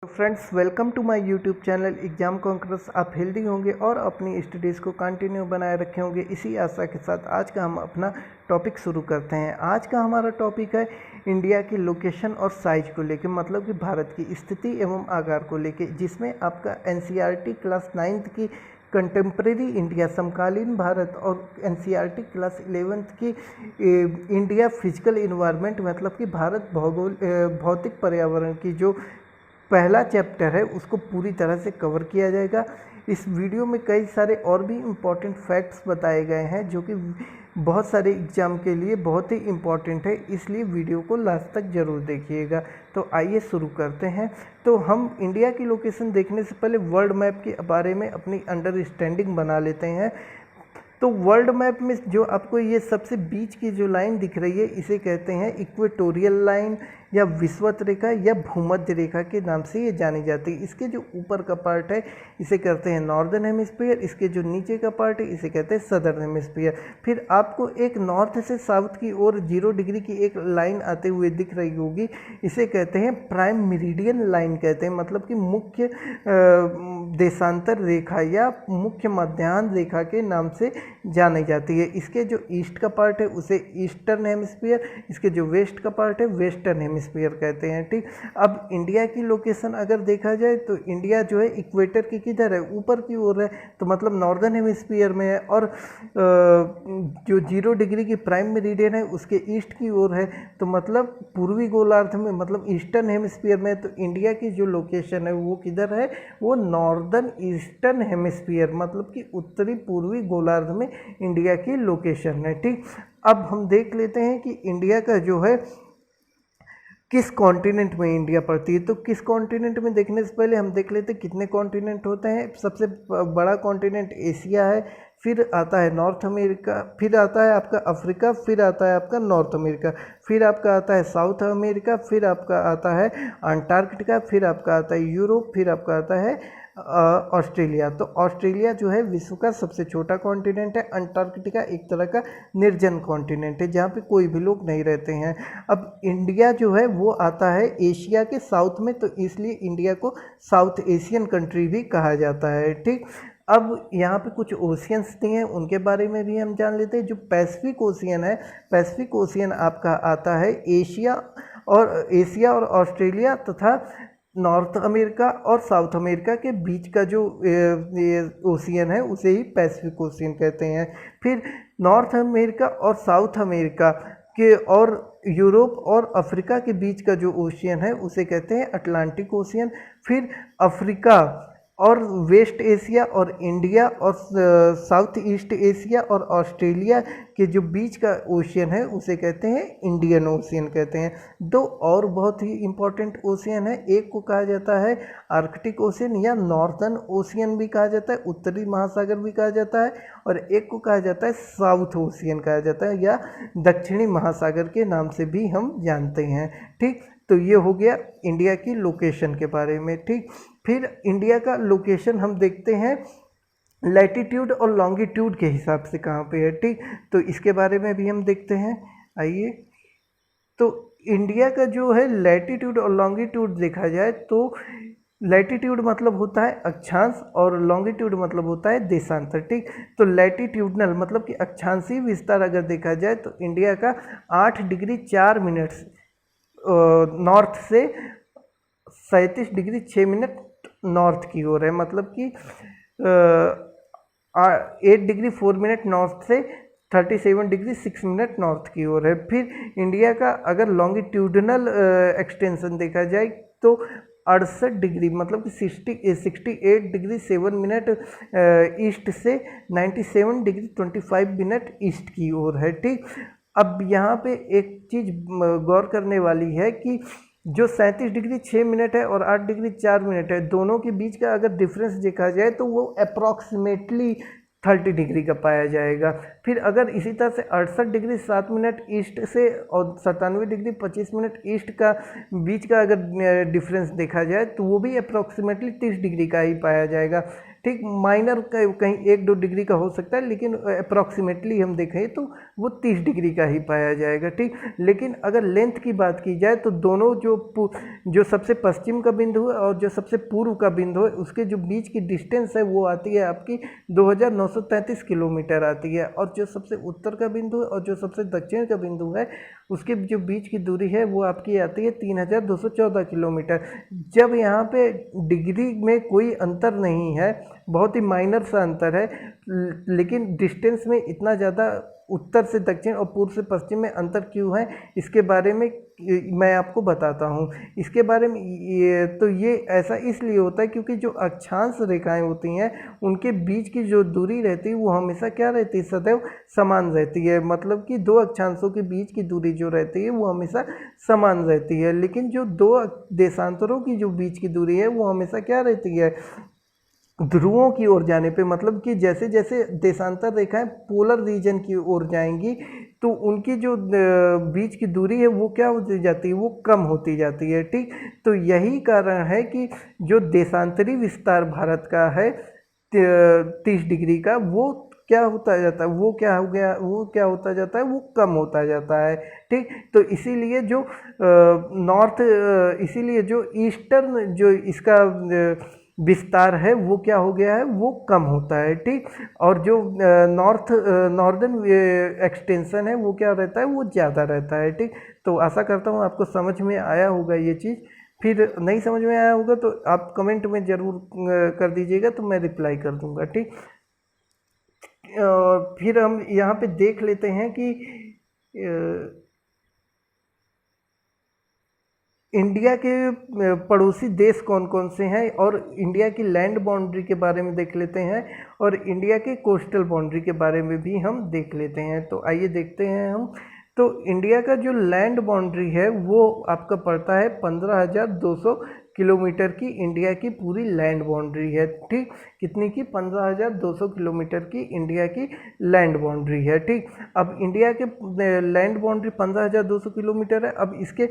तो friends, welcome to my YouTube channel exam conquerors. आप healthy होंगे और अपनी स्टडीज़ को कंटिन्यू बनाए रखे होंगे, इसी आशा के साथ आज का हम अपना टॉपिक शुरू करते हैं। आज का हमारा टॉपिक है इंडिया की लोकेशन और साइज को लेके, मतलब कि भारत की स्थिति एवं आकार को लेके, जिसमें आपका एनसीईआरटी क्लास 9th की कंटेम्प्रेरी इंडिया समकालीन भारत और एनसीईआरटी क्लास 11th की इंडिया फिजिकल इन्वायरमेंट, मतलब कि भारत भौतिक पर्यावरण की जो पहला चैप्टर है उसको पूरी तरह से कवर किया जाएगा। इस वीडियो में कई सारे और भी इम्पॉर्टेंट फैक्ट्स बताए गए हैं जो कि बहुत सारे एग्जाम के लिए बहुत ही इम्पॉर्टेंट है, इसलिए वीडियो को लास्ट तक ज़रूर देखिएगा। तो आइए शुरू करते हैं। तो हम इंडिया की लोकेशन देखने से पहले वर्ल्ड मैप के बारे में अपनी अंडरस्टैंडिंग बना लेते हैं। तो वर्ल्ड मैप में जो आपको ये सबसे बीच की जो लाइन दिख रही है, इसे कहते हैं इक्वेटोरियल लाइन या विषुवत रेखा या भूमध्य रेखा के नाम से ये जानी जाती है। इसके जो ऊपर का पार्ट है इसे कहते हैं नॉर्दर्न हेमिस्फीयर, इसके जो नीचे का पार्ट है इसे कहते हैं सदर्न हेमिस्फीयर। फिर आपको एक नॉर्थ से साउथ की ओर 0 डिग्री की एक लाइन आते हुए दिख रही होगी, इसे कहते हैं प्राइम मेरिडियन लाइन कहते हैं, मतलब कि मुख्य देशांतर रेखा या मुख्य मध्याह्न रेखा के नाम से जानी जाती है। इसके जो ईस्ट का पार्ट है उसे ईस्टर्न हेमिस्फीयर, इसके जो वेस्ट का पार्ट है वेस्टर्न हेमिस्फीयर कहते हैं। ठीक, अब इंडिया की लोकेशन अगर देखा जाए तो इंडिया जो है इक्वेटर की किधर है, ऊपर की ओर है, तो मतलब नॉर्दर्न हेमिस्फीयर में है। और जो 0 डिग्री की प्राइम मेरिडियन है उसके ईस्ट की ओर है, तो मतलब पूर्वी गोलार्ध में, मतलब ईस्टर्न हेमिस्फीयर में। तो इंडिया की जो लोकेशन है वो किधर है, वो नॉर्दर्न ईस्टर्न हेमिस्फीयर, मतलब कि उत्तरी पूर्वी गोलार्ध में इंडिया की लोकेशन है। ठीक, अब हम देख लेते हैं कि इंडिया का जो है किस कॉन्टिनेंट में इंडिया पड़ती है। तो किस कॉन्टिनेंट में देखने से पहले हम देख लेते हैं कितने कॉन्टिनेंट होते हैं। सबसे बड़ा कॉन्टिनेंट एशिया है, फिर आता है नॉर्थ अमेरिका, फिर आता है आपका अफ्रीका, फिर आता है आपका नॉर्थ अमेरिका, फिर आपका आता है साउथ अमेरिका, फिर आपका आता है अंटार्कटिका, फिर आपका आता है यूरोप, फिर आपका आता है ऑस्ट्रेलिया। तो ऑस्ट्रेलिया जो है विश्व का सबसे छोटा कॉन्टिनेंट है। अंटार्कटिका एक तरह का निर्जन कॉन्टिनेंट है जहाँ पे कोई भी लोग नहीं रहते हैं। अब इंडिया जो है वो आता है एशिया के साउथ में, तो इसलिए इंडिया को साउथ एशियन कंट्री भी कहा जाता है। ठीक, अब यहाँ पे कुछ ओशियंस दिए हैं, उनके बारे में भी हम जान लेते हैं। जो पैसिफिक ओशियन है, पैसिफिक ओशियन आपका आता है एशिया और ऑस्ट्रेलिया तथा नॉर्थ अमेरिका और साउथ अमेरिका के बीच का जो ओशियन है उसे ही पैसिफिक ओशियन कहते हैं। फिर नॉर्थ अमेरिका और साउथ अमेरिका के और यूरोप और अफ्रीका के बीच का जो ओशियन है उसे कहते हैं अटलांटिक ओशियन। फिर अफ्रीका और वेस्ट एशिया और इंडिया और साउथ ईस्ट एशिया और ऑस्ट्रेलिया के जो बीच का ओशियन है उसे कहते हैं इंडियन ओशियन कहते हैं। दो और बहुत ही इम्पोर्टेंट ओशियन है, एक को कहा जाता है आर्कटिक ओशियन या नॉर्दर्न ओशियन भी कहा जाता है, उत्तरी महासागर भी कहा जाता है, और एक को कहा जाता है साउथ ओशियन कहा जाता है या दक्षिणी महासागर के नाम से भी हम जानते हैं। ठीक, तो ये हो गया इंडिया की लोकेशन के बारे में। ठीक, फिर इंडिया का लोकेशन हम देखते हैं लैटिट्यूड और लॉन्गिट्यूड के हिसाब से कहाँ पे है। ठीक, तो इसके बारे में भी हम देखते हैं, आइए। तो इंडिया का जो है लैटिट्यूड और लॉन्गिट्यूड देखा जाए तो लैटिट्यूड मतलब होता है अक्षांश और लॉन्गिट्यूड मतलब होता है देशांतर। ठीक, तो लैटिट्यूडनल मतलब कि अक्षांशीय विस्तार अगर देखा जाए तो इंडिया का 8 डिग्री 4 मिनट नॉर्थ से 37 डिग्री 6 मिनट नॉर्थ की ओर है, मतलब कि 8 डिग्री 4 मिनट नॉर्थ से 37 डिग्री 6 मिनट नॉर्थ की ओर है। फिर इंडिया का अगर लॉन्गिट्यूडनल एक्सटेंशन देखा जाए तो 68 डिग्री मतलब कि 68 डिग्री 7 मिनट ईस्ट से 97 डिग्री 25 मिनट ईस्ट की ओर है। ठीक, अब यहाँ पे एक चीज़ गौर करने वाली है कि जो 37 डिग्री 6 मिनट है और 8 डिग्री 4 मिनट है, दोनों के बीच का अगर डिफरेंस देखा जाए तो वो अप्रॉक्सीमेटली 30 डिग्री का पाया जाएगा। फिर अगर इसी तरह से 68 डिग्री 7 मिनट ईस्ट से और 97 डिग्री 25 मिनट ईस्ट का बीच का अगर डिफरेंस देखा जाए तो वो भी अप्रॉक्सीमेटली 30 डिग्री का ही पाया जाएगा। ठीक, माइनर कहीं 1-2 डिग्री का हो सकता है, लेकिन अप्रॉक्सीमेटली हम देखें तो वो 30 डिग्री का ही पाया जाएगा। ठीक, लेकिन अगर लेंथ की बात की जाए तो दोनों जो सबसे पश्चिम का बिंदु है और जो सबसे पूर्व का बिंदु है उसके जो बीच की डिस्टेंस है वो आती है आपकी 2933 किलोमीटर आती है, और जो सबसे उत्तर का बिंदु है और जो सबसे दक्षिण का बिंदु है उसके जो बीच की दूरी है वो आपकी आती है 3214 किलोमीटर। जब यहाँ पे डिग्री में कोई अंतर नहीं है, बहुत ही माइनर सा अंतर है, लेकिन डिस्टेंस में इतना ज़्यादा उत्तर से दक्षिण और पूर्व से पश्चिम में अंतर क्यों है, इसके बारे में मैं आपको बताता हूँ। इसके बारे में ये ऐसा इसलिए होता है क्योंकि जो अक्षांश रेखाएं होती हैं उनके बीच की जो दूरी रहती है वो हमेशा क्या रहती है, सदैव समान रहती है। मतलब कि दो अक्षांशों के बीच की दूरी जो रहती है वो हमेशा समान रहती है, लेकिन जो दो देशांतरों की जो बीच की दूरी है वो हमेशा क्या रहती है, ध्रुवों की ओर जाने पे। मतलब कि जैसे जैसे देशांतर रेखाएं पोलर रीजन की ओर जाएंगी तो उनकी जो बीच की दूरी है वो क्या होती जाती है, वो कम होती जाती है। ठीक, तो यही कारण है कि जो देशांतरी विस्तार भारत का है 30 डिग्री का, वो क्या होता जाता है, वो क्या हो गया, वो क्या होता जाता है, वो कम होता जाता है। ठीक, तो इसीलिए जो इसीलिए जो ईस्टर्न जो इसका विस्तार है वो क्या हो गया है, वो कम होता है। ठीक, और जो नॉर्दर्न एक्सटेंशन है वो क्या रहता है, वो ज़्यादा रहता है। ठीक, तो आशा करता हूँ आपको समझ में आया होगा ये चीज़। फिर नहीं समझ में आया होगा तो आप कमेंट में ज़रूर कर दीजिएगा, तो मैं रिप्लाई कर दूंगा। ठीक, फिर हम यहाँ पे देख लेते हैं कि इंडिया के पड़ोसी देश कौन कौन से हैं, और इंडिया की लैंड बाउंड्री के बारे में देख लेते हैं, और इंडिया के कोस्टल बाउंड्री के बारे में भी हम देख लेते हैं। तो आइए देखते हैं हम। तो इंडिया का जो लैंड बाउंड्री है वो आपका पड़ता है 15,200 किलोमीटर की। इंडिया की पूरी लैंड बाउंड्री है। ठीक, कितनी की, 15,200 किलोमीटर की इंडिया की लैंड बाउंड्री है। ठीक, अब इंडिया के लैंड बाउंड्री 15,200 किलोमीटर है। अब इसके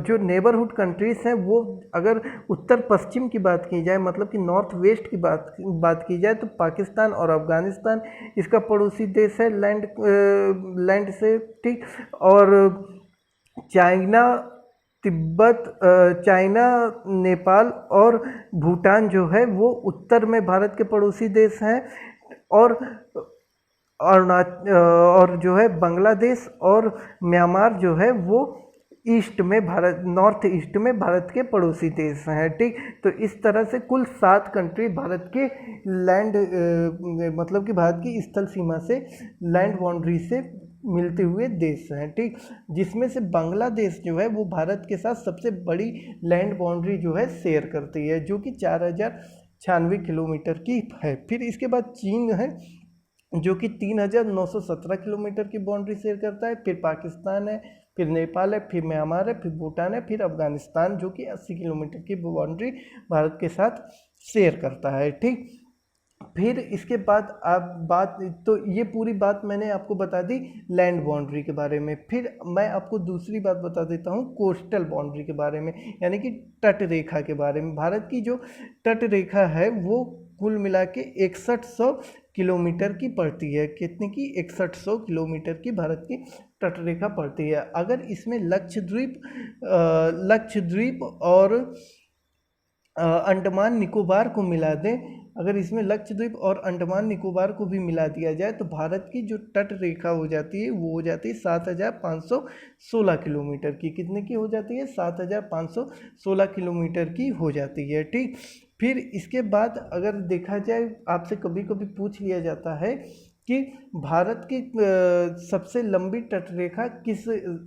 जो नेबरहुड कंट्रीज़ हैं वो अगर उत्तर पश्चिम की बात की जाए, मतलब कि नॉर्थ वेस्ट की बात की जाए, तो पाकिस्तान और अफ़गानिस्तान इसका पड़ोसी देश है लैंड से। ठीक, और चाइना, तिब्बत, चाइना, नेपाल और भूटान जो है वो उत्तर में भारत के पड़ोसी देश हैं, और और जो है बांग्लादेश और म्यांमार जो है वो ईस्ट में भारत, नॉर्थ ईस्ट में भारत के पड़ोसी देश हैं। ठीक, तो इस तरह से कुल 7 कंट्री भारत के लैंड मतलब कि भारत की स्थल सीमा से लैंड बाउंड्री से मिलते हुए देश हैं। ठीक, जिसमें से बांग्लादेश जो है वो भारत के साथ सबसे बड़ी लैंड बाउंड्री जो है शेयर करती है, जो कि 4,096 किलोमीटर की है। फिर इसके बाद चीन है जो कि 3,917 किलोमीटर की बाउंड्री शेयर करता है। फिर पाकिस्तान है, फिर नेपाल है, फिर म्यांमार है, फिर भूटान है, फिर अफगानिस्तान जो कि 80 किलोमीटर की बाउंड्री भारत के साथ शेयर करता है। ठीक, फिर इसके बाद तो ये पूरी बात मैंने आपको बता दी लैंड बाउंड्री के बारे में। फिर मैं आपको दूसरी बात बता देता हूँ कोस्टल बाउंड्री के बारे में, यानी कि तट रेखा के बारे में। भारत की जो तट रेखा है वो कुल मिला के 6100 किलोमीटर की पड़ती है। कितनी की, 6100 किलोमीटर की भारत की तट रेखा पड़ती है। अगर इसमें लक्षद्वीप और अंडमान निकोबार को मिला दें, अगर इसमें लक्षद्वीप और अंडमान निकोबार को भी मिला दिया जाए तो भारत की जो तट रेखा हो जाती है वो हो जाती है 7,516 किलोमीटर की। कितने की हो जाती है, 7,516 किलोमीटर की हो जाती है। ठीक, फिर इसके बाद अगर देखा जाए, आपसे कभी कभी पूछ लिया जाता है कि भारत की सबसे लंबी तटरेखा किस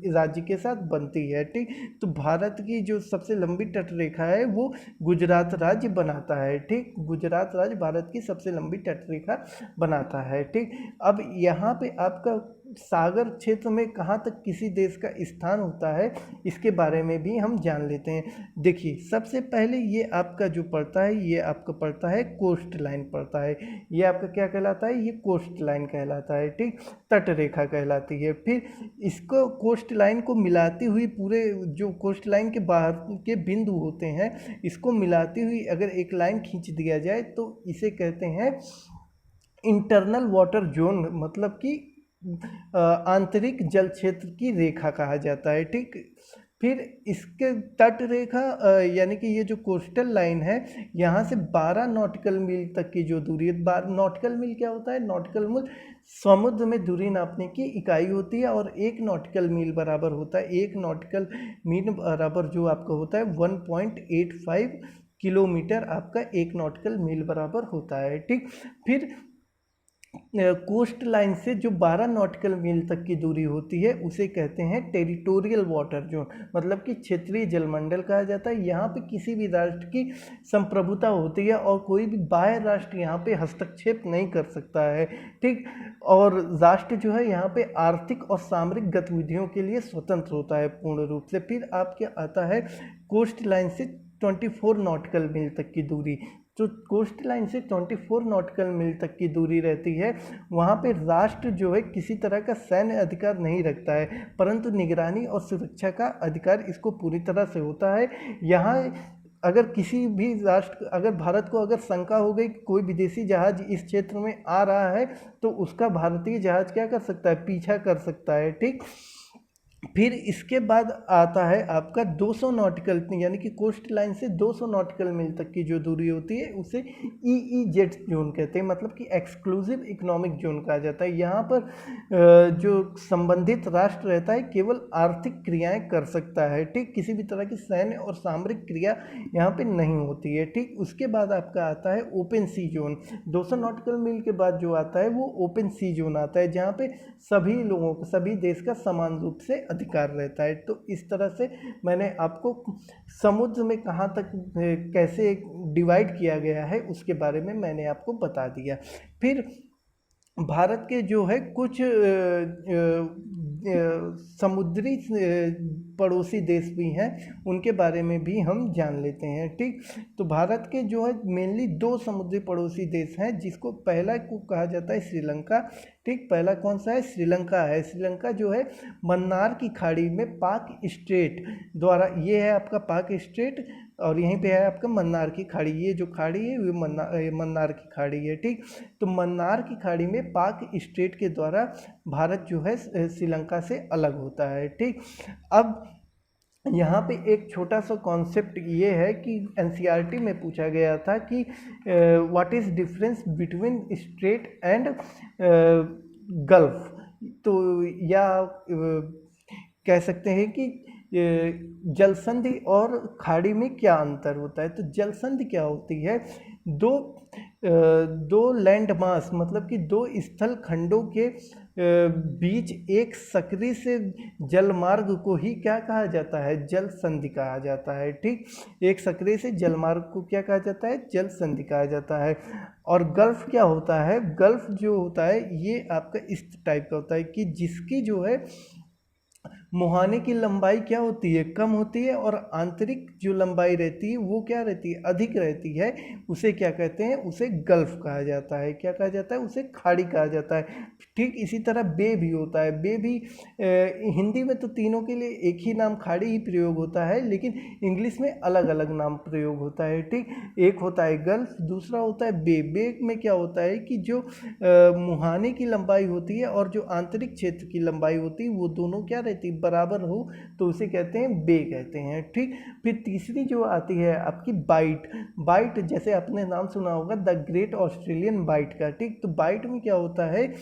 राज्य के साथ बनती है। ठीक, तो भारत की जो सबसे लंबी तटरेखा है वो गुजरात राज्य बनाता है। ठीक, गुजरात राज्य भारत की सबसे लंबी तटरेखा बनाता है। ठीक, अब यहाँ पे आपका सागर क्षेत्र में कहाँ तक किसी देश का स्थान होता है इसके बारे में भी हम जान लेते हैं। देखिए, सबसे पहले ये आपका जो पड़ता है, ये आपका पड़ता है कोस्ट लाइन पड़ता है। ये आपका क्या कहलाता है? ये कोस्ट लाइन कहलाता है, ठीक, तट रेखा कहलाती है। फिर इसको कोस्ट लाइन को मिलाती हुई, पूरे जो कोस्ट लाइन के बाहर के बिंदु होते हैं इसको मिलाती हुई अगर एक लाइन खींच दिया जाए तो इसे कहते हैं इंटरनल वाटर जोन, मतलब कि आंतरिक जल क्षेत्र की रेखा कहा जाता है, ठीक। फिर इसके तट रेखा यानी कि ये जो कोस्टल लाइन है, यहाँ से 12 नॉटिकल मील तक की जो दूरी है, नॉटिकल मील क्या होता है? नॉटिकल मील समुद्र में दूरी नापने की इकाई होती है, और 1 नॉटिकल मील बराबर होता है, 1 नॉटिकल मील बराबर जो आपका होता है 1.85 किलोमीटर, आपका 1 नॉटिकल मील बराबर होता है, ठीक। फिर कोस्ट लाइन से जो 12 नॉटिकल मील तक की दूरी होती है उसे कहते हैं टेरिटोरियल वाटर जोन, मतलब कि क्षेत्रीय जलमंडल कहा जाता है। यहाँ पे किसी भी राष्ट्र की संप्रभुता होती है और कोई भी बाह्य राष्ट्र यहाँ पे हस्तक्षेप नहीं कर सकता है, ठीक। और राष्ट्र जो है यहाँ पे आर्थिक और सामरिक गतिविधियों के लिए स्वतंत्र होता है पूर्ण रूप से। फिर आपके आता है कोस्ट लाइन से 24 नॉटिकल मील तक की दूरी। जो कोस्ट लाइन से 24 नॉटिकल मील तक की दूरी रहती है, वहाँ पे राष्ट्र जो है किसी तरह का सैन्य अधिकार नहीं रखता है, परंतु निगरानी और सुरक्षा का अधिकार इसको पूरी तरह से होता है। यहाँ अगर किसी भी राष्ट्र, अगर भारत को अगर शंका हो गई कि कोई विदेशी जहाज इस क्षेत्र में आ रहा है, तो उसका भारतीय जहाज क्या कर सकता है? पीछा कर सकता है, ठीक। फिर इसके बाद आता है आपका 200 नॉटिकल, यानी कि कोस्ट लाइन से 200 नॉटिकल मील तक की जो दूरी होती है उसे EEZ जोन कहते हैं, मतलब कि एक्सक्लूसिव इकोनॉमिक जोन कहा जाता है। यहाँ पर जो संबंधित राष्ट्र रहता है केवल आर्थिक क्रियाएं कर सकता है, ठीक, किसी भी तरह की सैन्य और सामरिक क्रिया यहाँ पे नहीं होती है, ठीक। उसके बाद आपका आता है ओपन सी जोन। 200 नॉटिकल मील के बाद जो आता है वो ओपन सी जोन आता है, जहाँ पे सभी लोगों को, सभी देश का समान रूप से अधिकार रहता है। तो इस तरह से मैंने आपको समुद्र में कहाँ तक कैसे डिवाइड किया गया है उसके बारे में मैंने आपको बता दिया। फिर भारत के जो है कुछ समुद्री पड़ोसी देश भी हैं, उनके बारे में भी हम जान लेते हैं, ठीक। तो भारत के जो है मेनली 2 समुद्री पड़ोसी देश हैं, जिसको पहला को कहा जाता है श्रीलंका, ठीक। पहला कौन सा है? श्रीलंका है। श्रीलंका जो है मन्नार की खाड़ी में पाक स्ट्रेट द्वारा, ये है आपका पाक स्ट्रेट, और यहीं पे है आपका मन्नार की खाड़ी। ये जो खाड़ी है वो मन्नार की खाड़ी है, ठीक। तो मन्नार की खाड़ी में पाक स्ट्रेट के द्वारा भारत जो है श्रीलंका से अलग होता है, ठीक। अब यहाँ पे एक छोटा सा कॉन्सेप्ट ये है कि NCERT में पूछा गया था कि what is difference between straight and gulf, तो या कह सकते हैं कि जलसंधि और खाड़ी में क्या अंतर होता है। तो जलसंधि क्या होती है? दो लैंड मास, मतलब कि 2 स्थल खंडों के बीच एक सक्रिय से जलमार्ग को ही क्या कहा जाता है? जल संधि कहा जाता है, ठीक। एक सक्रिय से जलमार्ग को क्या कहा जाता है? जल संधि कहा जाता है। और गल्फ क्या होता है? गल्फ जो होता है ये आपका इस टाइप का होता है कि जिसकी जो है मुहाने की लंबाई क्या होती है? कम होती है, और आंतरिक जो लंबाई रहती है वो क्या रहती है? अधिक रहती है। उसे क्या कहते हैं? उसे गल्फ कहा जाता है। क्या कहा जाता है? उसे खाड़ी कहा जाता है, ठीक। इसी तरह बे भी होता है। बे भी हिंदी में तो तीनों के लिए एक ही नाम खाड़ी ही प्रयोग होता है, लेकिन इंग्लिश में अलग अलग नाम प्रयोग होता है, ठीक। एक होता है गल्फ, दूसरा होता है बे। बे में क्या होता है कि जो मुहाने की लंबाई होती है और जो आंतरिक क्षेत्र की लंबाई होती है वो दोनों क्या रहती है? बराबर हो, तो उसे कहते हैं बे कहते हैं, ठीक। फिर तीसरी जो आती है आपकी बाइट। बाइट जैसे आपने नाम सुना होगा द ग्रेट ऑस्ट्रेलियन बाइट का, ठीक। तो बाइट में क्या होता है?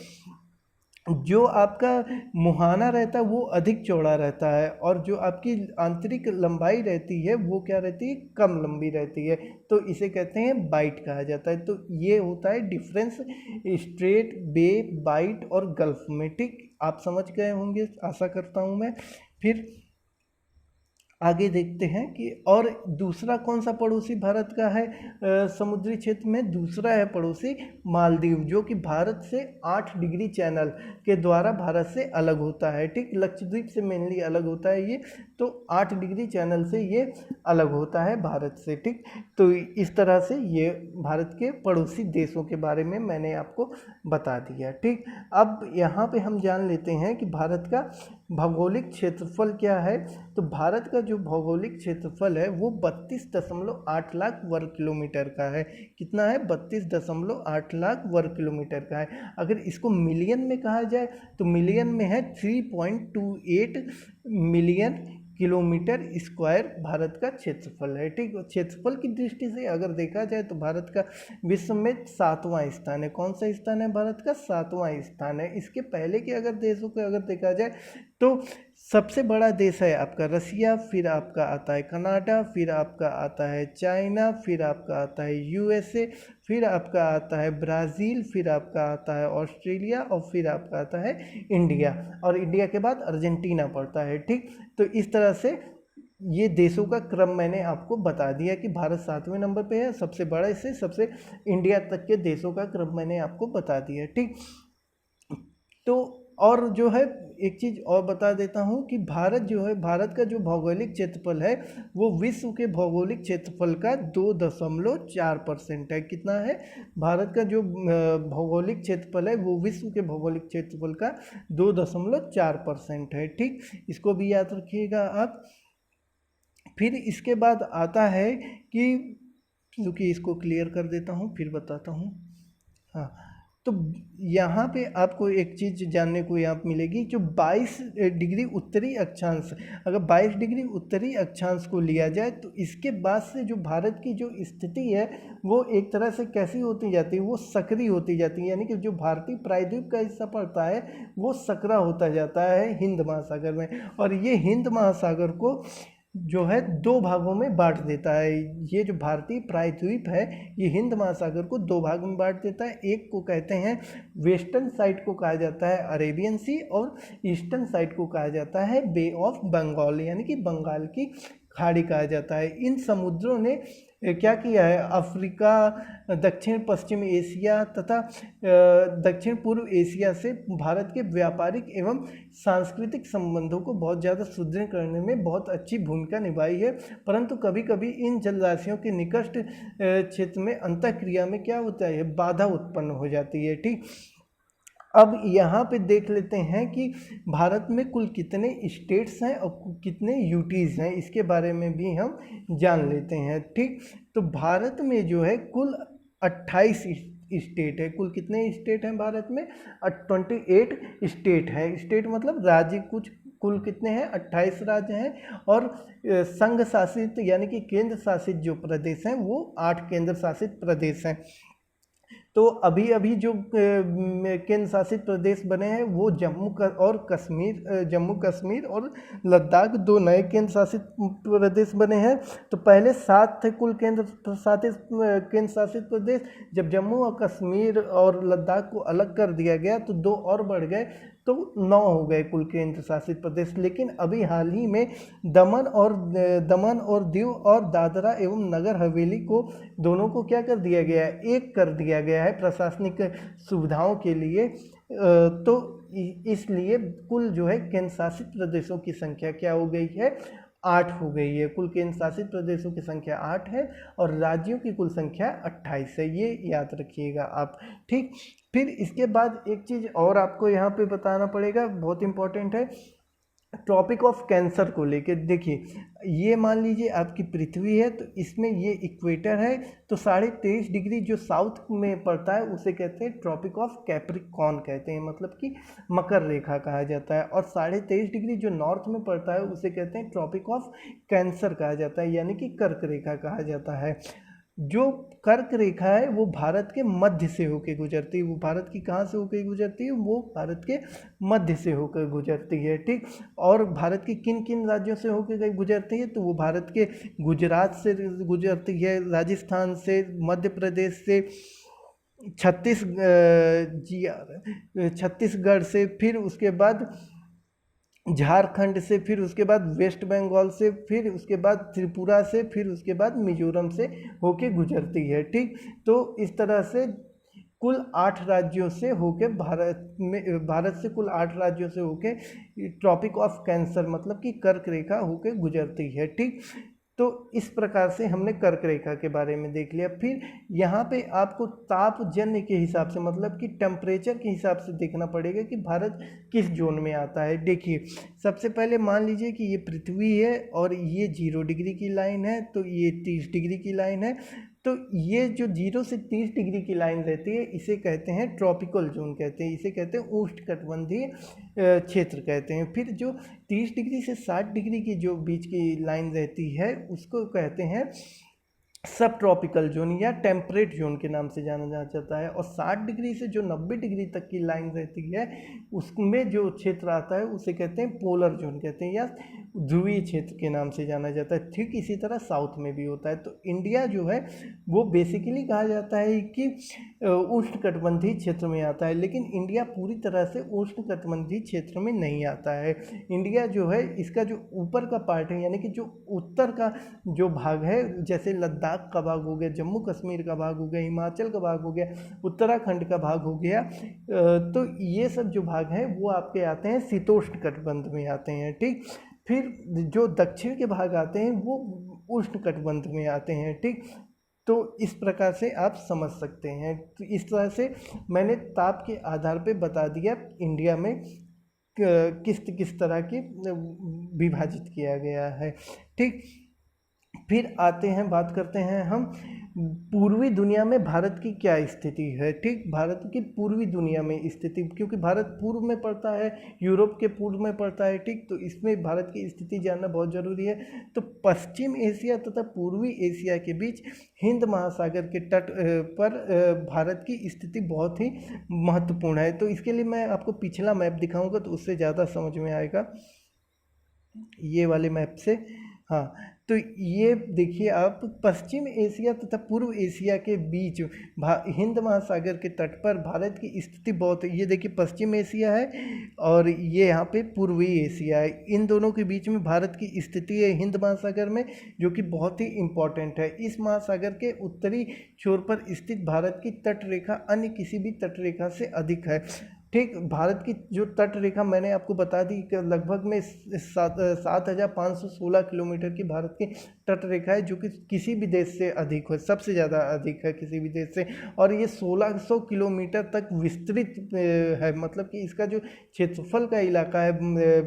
जो आपका मुहाना रहता है वो अधिक चौड़ा रहता है, और जो आपकी आंतरिक लंबाई रहती है वो क्या रहती है? कम लंबी रहती है। तो इसे कहते हैं बाइट कहा जाता है। तो ये होता है डिफरेंस स्ट्रेट, बे, बाइट और गल्फ में, ठीक। आप समझ गए होंगे, आशा करता हूँ मैं। फिर आगे देखते हैं कि और दूसरा कौन सा पड़ोसी भारत का है समुद्री क्षेत्र में। दूसरा है पड़ोसी मालदीव, जो कि भारत से 8 डिग्री चैनल के द्वारा भारत से अलग होता है। ठीक, लक्षद्वीप से मेनली अलग होता है ये, तो 8 डिग्री चैनल से ये अलग होता है भारत से। ठीक, तो इस तरह से ये भारत के पड़ोसी देशों के बारे में मैंने आपको बता दिया। ठीक, अब यहाँ पे हम जान लेते हैं कि भारत का भौगोलिक क्षेत्रफल क्या है। तो भारत का जो भौगोलिक क्षेत्रफल है वो 32.8 लाख वर्ग किलोमीटर का है। कितना है? 32.8 लाख वर्ग किलोमीटर का है। अगर इसको मिलियन में कहा जाए तो मिलियन में है 3.28 मिलियन किलोमीटर स्क्वायर भारत का क्षेत्रफल है। ठीक, क्षेत्रफल की दृष्टि से अगर देखा जाए तो भारत का विश्व में 7वां स्थान है। कौन सा स्थान है? भारत का 7वां स्थान है। इसके पहले के अगर देशों को अगर देखा जाए तो सबसे बड़ा देश है आपका रसिया, फिर आपका आता है कनाडा, फिर आपका आता है चाइना, फिर आपका आता है यूएसए, फिर आपका आता है ब्राज़ील, फिर आपका आता है ऑस्ट्रेलिया और फिर आपका आता है इंडिया, और इंडिया के बाद अर्जेंटीना पड़ता है। ठीक, तो इस तरह से ये देशों का क्रम मैंने आपको बता दिया कि भारत 7वें नंबर पे है, सबसे बड़ा से सबसे इंडिया तक के देशों का क्रम मैंने आपको बता दिया। ठीक, तो और जो है एक चीज़ और बता देता हूँ कि भारत जो है, भारत का जो भौगोलिक क्षेत्रफल है वो विश्व के भौगोलिक क्षेत्रफल का 2.4% है। कितना है? भारत का जो भौगोलिक क्षेत्रफल है वो विश्व के भौगोलिक क्षेत्रफल का 2.4% है। ठीक, इसको भी याद रखिएगा आप। फिर इसके बाद आता है कि क्योंकि इसको क्लियर कर देता हूँ फिर बताता हूँ। हाँ, तो यहाँ पे आपको एक चीज़ जानने को यहाँ मिलेगी, जो 22 डिग्री उत्तरी अक्षांश, अगर 22 डिग्री उत्तरी अक्षांश को लिया जाए तो इसके बाद से जो भारत की जो स्थिति है वो एक तरह से कैसी होती जाती है? वो सक्रिय होती जाती है, यानी कि जो भारतीय प्रायद्वीप का हिस्सा पड़ता है वो सकरा होता जाता है हिंद महासागर में, और ये हिंद महासागर को जो है 2 भागों में बांट देता है। ये जो भारतीय प्रायद्वीप है ये हिंद महासागर को 2 भाग में बांट देता है। एक को कहते हैं वेस्टर्न साइड को कहा जाता है अरेबियन सी, और ईस्टर्न साइड को कहा जाता है बे ऑफ बंगाल, यानी कि बंगाल की खाड़ी कहा जाता है। इन समुद्रों ने क्या किया है? अफ्रीका, दक्षिण पश्चिम एशिया तथा दक्षिण पूर्व एशिया से भारत के व्यापारिक एवं सांस्कृतिक संबंधों को बहुत ज़्यादा सुदृढ़ करने में बहुत अच्छी भूमिका निभाई है। परंतु कभी कभी इन जलराशियों के निकट क्षेत्र में अंतःक्रिया में क्या होता है? बाधा उत्पन्न हो जाती है। ठीक, अब यहाँ पे देख लेते हैं कि भारत में कुल कितने स्टेट्स हैं और कितने यूटीज़ हैं, इसके बारे में भी हम जान लेते हैं। ठीक, तो भारत में जो है कुल 28 स्टेट है। कुल कितने स्टेट हैं भारत में? 28 स्टेट हैं। स्टेट मतलब राज्य। कुछ कुल कितने हैं? 28 राज्य हैं, और संघ शासित यानी कि केंद्र शासित जो प्रदेश हैं वो 8 केंद्र शासित प्रदेश हैं। तो अभी अभी जो केंद्र शासित प्रदेश बने हैं वो जम्मू कश्मीर और लद्दाख 2 नए केंद्र शासित प्रदेश बने हैं। तो पहले 7 थे कुल केंद्र शासित प्रदेश। जब जम्मू और कश्मीर और लद्दाख को अलग कर दिया गया तो 2 और बढ़ गए, तो 9 हो गए कुल केंद्र शासित प्रदेश। लेकिन अभी हाल ही में दमन और दीव और दादरा एवं नगर हवेली को दोनों को क्या कर दिया गया है? एक कर दिया गया है प्रशासनिक सुविधाओं के लिए। तो इसलिए कुल जो है केंद्र शासित प्रदेशों की संख्या क्या हो गई है? 8 हो गई है। कुल केंद्र शासित प्रदेशों की संख्या 8 है और राज्यों की कुल संख्या 28 है। ये याद रखिएगा आप। ठीक, फिर इसके बाद एक चीज़ और आपको यहाँ पे बताना पड़ेगा, बहुत इंपॉर्टेंट है, ट्रॉपिक ऑफ कैंसर को लेके। देखिए, ये मान लीजिए आपकी पृथ्वी है, तो इसमें ये इक्वेटर है, तो 23.5 डिग्री जो साउथ में पड़ता है उसे कहते हैं ट्रॉपिक ऑफ कैप्रिकॉर्न कहते हैं, मतलब कि मकर रेखा कहा जाता है। और 23.5 डिग्री जो नॉर्थ में पड़ता है उसे कहते हैं ट्रॉपिक ऑफ कैंसर कहा जाता है, यानी कि कर्क रेखा कहा जाता है। जो कर्क रेखा है वो भारत के मध्य से होकर गुजरती है। वो भारत की कहाँ से होकर गुजरती है? वो भारत के मध्य से होकर गुजरती है। ठीक, और भारत की किन किन राज्यों से होकर गुजरती है? तो वो भारत के गुजरात से गुजरती है, राजस्थान से, मध्य प्रदेश से, छत्तीसगढ़ से, फिर उसके बाद झारखंड से, फिर उसके बाद वेस्ट बंगाल से, फिर उसके बाद त्रिपुरा से, फिर उसके बाद मिजोरम से होके गुजरती है। ठीक, तो इस तरह से कुल 8 राज्यों से होके भारत से कुल 8 राज्यों से होके ट्रॉपिक ऑफ कैंसर मतलब कि कर्क रेखा होके गुजरती है। ठीक, तो इस प्रकार से हमने कर्क रेखा के बारे में देख लिया। फिर यहाँ पे आपको तापजन्य के हिसाब से मतलब कि टेम्परेचर के हिसाब से देखना पड़ेगा कि भारत किस जोन में आता है। देखिए, सबसे पहले मान लीजिए कि ये पृथ्वी है और ये 0 डिग्री की लाइन है, तो ये 30 डिग्री की लाइन है। तो ये जो 0 से 30 डिग्री की लाइन रहती है इसे कहते हैं ट्रॉपिकल जोन कहते हैं, इसे कहते हैं उष्णकटिबंधीय क्षेत्र कहते हैं। फिर जो 30 डिग्री से 60 डिग्री की जो बीच की लाइन रहती है उसको कहते हैं सब ट्रॉपिकल जोन या टेम्परेट जोन के नाम से जाना जाता है। और 60 डिग्री से जो 90 डिग्री तक की लाइन रहती है उसमें जो क्षेत्र आता है उसे कहते हैं पोलर जोन कहते हैं या ध्रुवीय क्षेत्र के नाम से जाना जाता है। ठीक इसी तरह साउथ में भी होता है। तो इंडिया जो है वो बेसिकली कहा जाता है कि उष्णकटिबंधीय क्षेत्र में आता है, लेकिन इंडिया पूरी तरह से उष्णकटिबंधीय क्षेत्र में नहीं आता है। इंडिया जो है इसका जो ऊपर का पार्ट है यानी कि जो उत्तर का जो भाग है, जैसे लद्दाख का भाग हो गया, जम्मू कश्मीर का भाग हो गया, हिमाचल का भाग हो गया, उत्तराखंड का भाग हो गया, तो ये सब जो भाग हैं वो आपके आते हैं शीतोष्ण कटिबंध में आते हैं। ठीक, फिर जो दक्षिण के भाग आते हैं वो उष्ण कटिबंध में आते हैं। ठीक, तो इस प्रकार से आप समझ सकते हैं। तो इस तरह से मैंने ताप के आधार पे बता दिया इंडिया में किस किस तरह की विभाजित किया गया है। ठीक, फिर आते हैं, बात करते हैं हम पूर्वी दुनिया में भारत की क्या स्थिति है। ठीक, भारत की पूर्वी दुनिया में स्थिति, क्योंकि भारत पूर्व में पड़ता है, यूरोप के पूर्व में पड़ता है। ठीक, तो इसमें भारत की स्थिति जानना बहुत ज़रूरी है। तो पश्चिम एशिया तथा पूर्वी एशिया के बीच हिंद महासागर के तट पर भारत की स्थिति बहुत ही महत्वपूर्ण है। तो इसके लिए मैं आपको पिछला मैप दिखाऊंगा तो उससे ज़्यादा समझ में आएगा, ये वाले मैप से। हाँ, तो ये देखिए आप, पश्चिम एशिया तथा पूर्व एशिया के बीच हिंद महासागर के तट पर भारत की स्थिति बहुत, ये देखिए पश्चिम एशिया है और ये यहाँ पे पूर्वी एशिया है। इन दोनों के बीच में भारत की स्थिति है हिंद महासागर में, जो कि बहुत ही इम्पॉर्टेंट है। इस महासागर के उत्तरी छोर पर स्थित भारत की तट रेखा अन्य किसी भी तट रेखा से अधिक है। ठीक, भारत की जो तट रेखा मैंने आपको बता दी कि लगभग में 7,516 किलोमीटर की भारत की तट रेखा है, जो कि किसी भी देश से अधिक है, सबसे ज़्यादा अधिक है किसी भी देश से। और ये 1600 किलोमीटर तक विस्तृत है, मतलब कि इसका जो क्षेत्रफल का इलाका है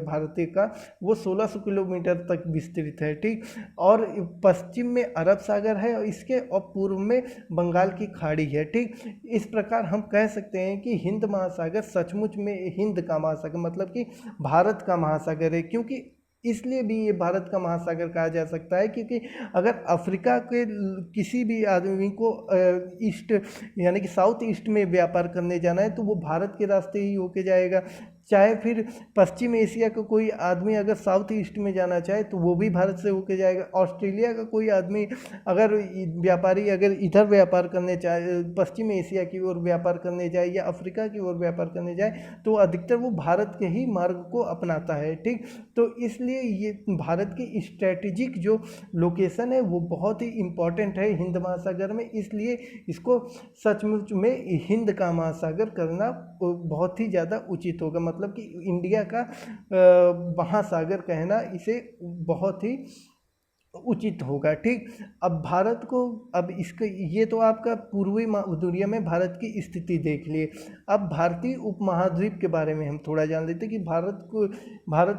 भारत का वो 1600 किलोमीटर तक विस्तृत है। ठीक, और पश्चिम में अरब सागर है और इसके और पूर्व में बंगाल की खाड़ी है। ठीक, इस प्रकार हम कह सकते हैं कि हिंद महासागर सचमुच में हिंद का महासागर मतलब कि भारत का महासागर है। क्योंकि इसलिए भी ये भारत का महासागर कहा जा सकता है क्योंकि अगर अफ्रीका के किसी भी आदमी को ईस्ट यानी कि साउथ ईस्ट में व्यापार करने जाना है तो वो भारत के रास्ते ही होके जाएगा। चाहे फिर पश्चिम एशिया का कोई आदमी अगर साउथ ईस्ट में जाना चाहे तो वो भी भारत से होके जाएगा। ऑस्ट्रेलिया का कोई आदमी अगर व्यापारी अगर इधर व्यापार करने चाहे, पश्चिम एशिया की ओर व्यापार करने जाए या अफ्रीका की ओर व्यापार करने जाए तो अधिकतर वो भारत के ही मार्ग को अपनाता है। ठीक, तो इसलिए ये भारत की स्ट्रेटेजिक जो लोकेशन है वो बहुत ही इम्पॉर्टेंट है हिंद महासागर में, इसलिए इसको सचमुच में हिंद का महासागर करना बहुत ही ज़्यादा उचित होगा। मतलब कि इंडिया का महासागर कहना इसे बहुत ही उचित होगा। ठीक, अब भारत को, अब इसके ये तो आपका पूर्वी दुनिया में भारत की स्थिति देख लिए। अब भारतीय उपमहाद्वीप के बारे में हम थोड़ा जान लेते कि भारत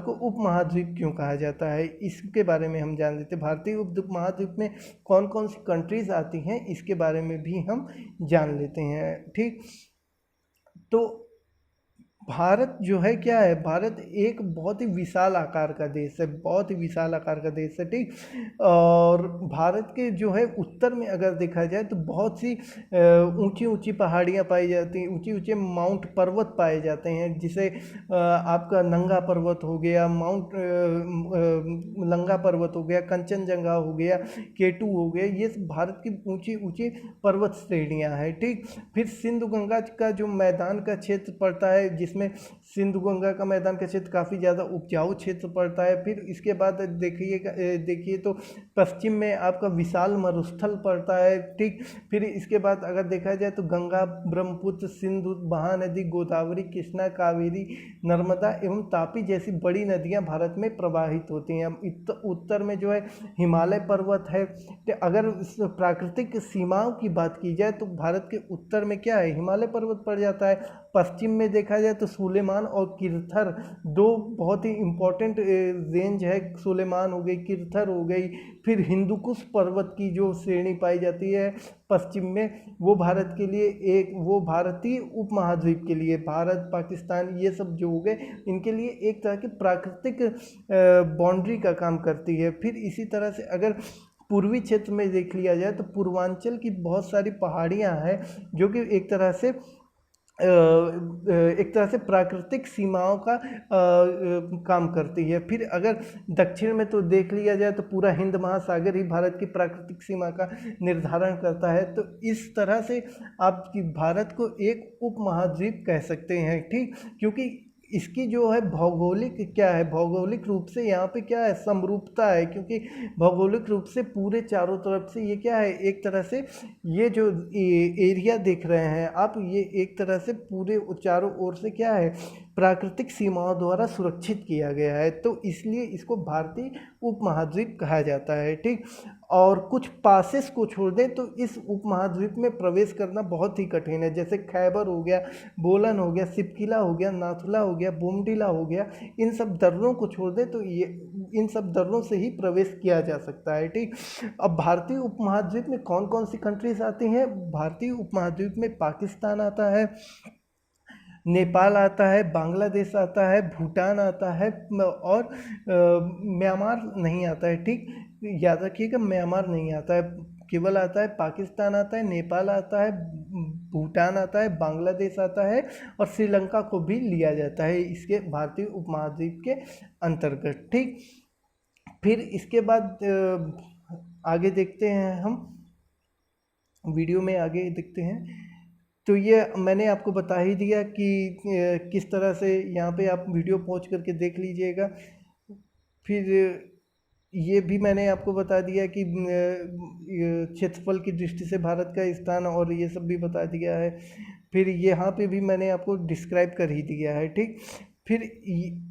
को उपमहाद्वीप क्यों कहा जाता है, इसके बारे में हम जान लेते। भारतीय उपमहाद्वीप में कौन कौन सी कंट्रीज आती हैं इसके बारे में भी हम जान लेते हैं। ठीक, तो भारत जो है क्या है, भारत एक बहुत ही विशाल आकार का देश है, बहुत ही विशाल आकार का देश है। ठीक, और भारत के जो है उत्तर में अगर देखा जाए तो बहुत सी ऊंची ऊंची पहाड़ियाँ पाई जाती हैं, ऊंचे ऊंचे माउंट पर्वत पाए जाते हैं, जिसे आपका नंगा पर्वत हो गया, नंगा पर्वत हो गया, कंचनजंगा हो गया, केटू हो गया, ये भारत की ऊंची ऊंची पर्वत श्रेणियाँ हैं। ठीक, फिर सिंधु गंगा का जो मैदान का क्षेत्र पड़ता है जिसमें में सिंधु गंगा का मैदान का क्षेत्र काफ़ी ज़्यादा उपजाऊ क्षेत्र पड़ता है। फिर इसके बाद देखिए तो पश्चिम में आपका विशाल मरुस्थल पड़ता है, ठीक। फिर इसके बाद अगर देखा जाए तो गंगा, ब्रह्मपुत्र, सिंधु, महानदी, गोदावरी, कृष्णा, कावेरी, नर्मदा एवं तापी जैसी बड़ी नदियां भारत में प्रवाहित होती हैं। उत्तर में जो है हिमालय पर्वत है। तो अगर इस प्राकृतिक सीमाओं की बात की जाए तो भारत के उत्तर में क्या है, हिमालय पर्वत पड़ जाता है। पश्चिम में देखा जाए तो सुलेमान और किरथर दो बहुत ही इम्पोर्टेंट रेंज है, सुलेमान हो गई, किरथर हो गई। फिर हिंदुकुश पर्वत की जो श्रेणी पाई जाती है पश्चिम में, वो भारत के लिए वो भारतीय उपमहाद्वीप के लिए, भारत, पाकिस्तान ये सब जो हो गए इनके लिए एक तरह की प्राकृतिक बाउंड्री का काम करती है। फिर इसी तरह से अगर पूर्वी क्षेत्र में देख लिया जाए तो पूर्वांचल की बहुत सारी पहाड़ियां हैं जो कि एक तरह से प्राकृतिक सीमाओं का काम करती है। फिर अगर दक्षिण में तो देख लिया जाए तो पूरा हिंद महासागर ही भारत की प्राकृतिक सीमा का निर्धारण करता है। तो इस तरह से आप भारत को एक उपमहाद्वीप कह सकते हैं, ठीक। क्योंकि इसकी जो है भौगोलिक क्या है, भौगोलिक रूप से यहाँ पे क्या है, समरूपता है। क्योंकि भौगोलिक रूप से पूरे चारों तरफ से ये क्या है, एक तरह से ये जो एरिया देख रहे हैं आप, ये एक तरह से पूरे चारों ओर से क्या है, प्राकृतिक सीमाओं द्वारा सुरक्षित किया गया है। तो इसलिए इसको भारतीय उपमहाद्वीप कहा जाता है, ठीक। और कुछ पासेस को छोड़ दें तो इस उपमहाद्वीप में प्रवेश करना बहुत ही कठिन है। जैसे खैबर हो गया, बोलन हो गया, सिपकिला हो गया, नाथुला हो गया, बोमडिला हो गया, इन सब दर्रों को छोड़ दें तो ये इन सब दर्रों से ही प्रवेश किया जा सकता है, ठीक। अब भारतीय उपमहाद्वीप में कौन कौन सी कंट्रीज आती हैं? भारतीय उपमहाद्वीप में पाकिस्तान आता है, नेपाल आता है, बांग्लादेश आता है, भूटान आता है और म्यांमार नहीं आता है, ठीक। याद रखिएगा म्यांमार नहीं आता है, केवल आता है पाकिस्तान आता है, नेपाल आता है, भूटान आता है, बांग्लादेश आता है और श्रीलंका को भी लिया जाता है इसके भारतीय उपमहाद्वीप के अंतर्गत, ठीक। फिर इसके बाद आगे देखते हैं, हम वीडियो में आगे देखते हैं। तो ये मैंने आपको बता ही दिया कि किस तरह से, यहाँ पे आप वीडियो पॉज करके देख लीजिएगा। फिर ये भी मैंने आपको बता दिया कि क्षेत्रफल की दृष्टि से भारत का स्थान और ये सब भी बता दिया है। फिर यहाँ पे भी मैंने आपको डिस्क्राइब कर ही दिया है, ठीक। फिर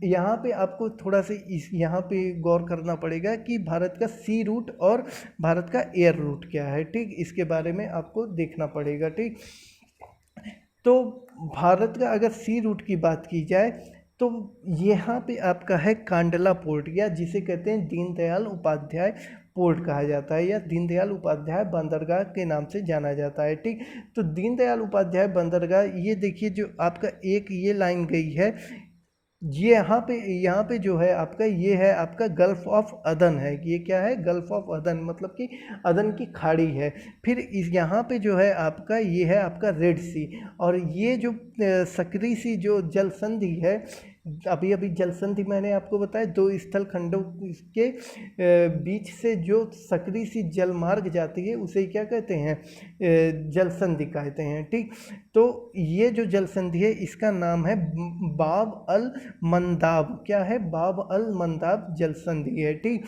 यहाँ पे आपको थोड़ा सा यहाँ पे गौर करना पड़ेगा कि भारत का सी रूट और भारत का एयर रूट क्या है, ठीक। इसके बारे में आपको देखना पड़ेगा, ठीक। तो भारत का अगर सी रूट की बात की जाए तो यहाँ पे आपका है कांडला पोर्ट, या जिसे कहते हैं दीनदयाल उपाध्याय पोर्ट कहा जाता है, या दीनदयाल उपाध्याय बंदरगाह के नाम से जाना जाता है, ठीक। तो दीनदयाल उपाध्याय बंदरगाह, ये देखिए जो आपका एक ये लाइन गई है, ये यहाँ पे जो है आपका, ये है आपका गल्फ ऑफ अदन है। ये क्या है, गल्फ ऑफ अदन, मतलब कि अदन की खाड़ी है। फिर इस यहाँ पे जो है आपका, ये है आपका रेड सी, और ये जो सकरी सी जो जल संधि है, अभी जल संधि मैंने आपको बताया, दो स्थल खंडों के बीच से जो सकरी सी जल मार्ग जाती है उसे क्या कहते हैं, जल संधि कहते हैं, ठीक। तो ये जो जल संधि है इसका नाम है बाब अल मंदाब, क्या है, बाब अल मंदाब जल संधि है, ठीक।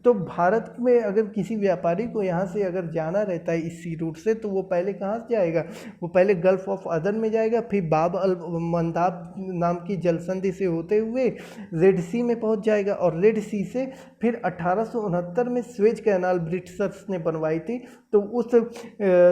तो भारत में अगर किसी व्यापारी को यहाँ से अगर जाना रहता है इस सी रूट से, तो वो पहले कहाँ से जाएगा, वो पहले गल्फ ऑफ अदन में जाएगा, फिर बाब अल मंदाब नाम की जल संधि से होते हुए रेड सी में पहुंच जाएगा, और रेड सी से फिर 1869 में स्वेज कैनाल ब्रिटिशर्स ने बनवाई थी, तो उस